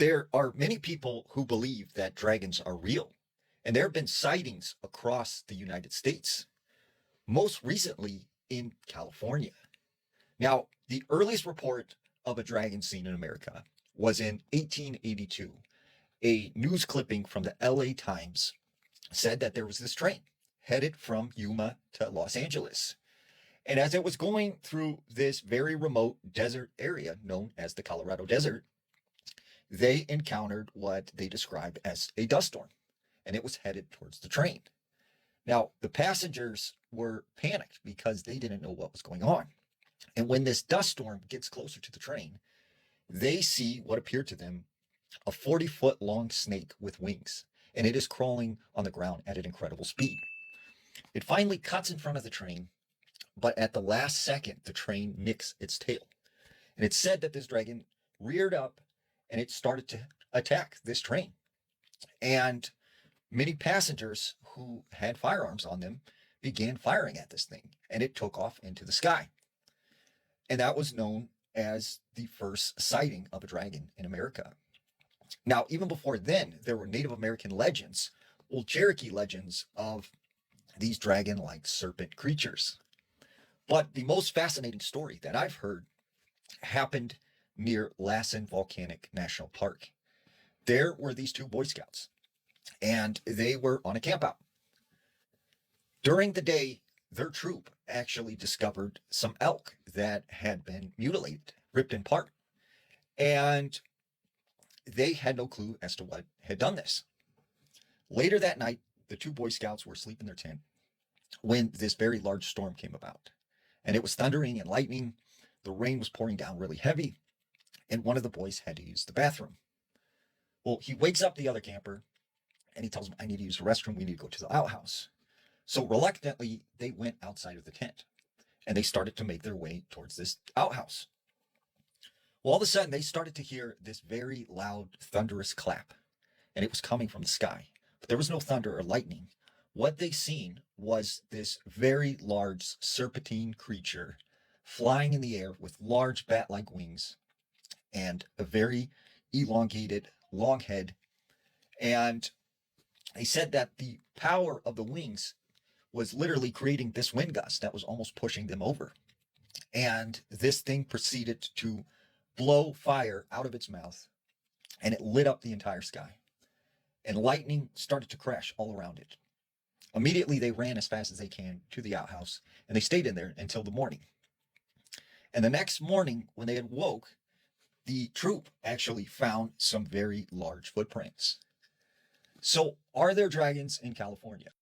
There are many people who believe that dragons are real, and there have been sightings across the United States, most recently in California. Now, the earliest report of a dragon seen in America was in 1882. A news clipping from the LA Times said that there was this train headed from Yuma to Los Angeles. And as it was going through this very remote desert area known as the Colorado Desert, they encountered what they described as a dust storm, and it was headed towards the train. Now, the passengers were panicked because they didn't know what was going on. And when this dust storm gets closer to the train, they see what appeared to them a 40-foot long snake with wings, and it is crawling on the ground at an incredible speed. It finally cuts in front of the train, but at the last second, the train nicks its tail. And it's said that this dragon reared up and it started to attack this train. And many passengers who had firearms on them began firing at this thing, and it took off into the sky. And that was known as the first sighting of a dragon in America. Now, even before then, there were Native American legends, old Cherokee legends of these dragon-like serpent creatures. But the most fascinating story that I've heard happened near Lassen Volcanic National Park. There were these two Boy Scouts, and they were on a campout. During the day, their troop actually discovered some elk that had been mutilated, ripped apart, and they had no clue as to what had done this. Later that night, the two Boy Scouts were asleep in their tent when this very large storm came about, and it was thundering and lightning. The rain was pouring down really heavy, and one of the boys had to use the bathroom. Well, he wakes up the other camper, and he tells him, "I need to use the restroom. We need to go to the outhouse." So reluctantly, they went outside of the tent, and they started to make their way towards this outhouse. Well, all of a sudden, they started to hear this very loud, thunderous clap, and it was coming from the sky. But there was no thunder or lightning. What they seen was this very large serpentine creature flying in the air with large bat-like wings and a very elongated, long head. And they said that the power of the wings was literally creating this wind gust that was almost pushing them over. And this thing proceeded to blow fire out of its mouth, and it lit up the entire sky. And lightning started to crash all around it. Immediately, they ran as fast as they can to the outhouse, and they stayed in there until the morning. And the next morning, when they had woke, the troop actually found some very large footprints. So, are there dragons in California?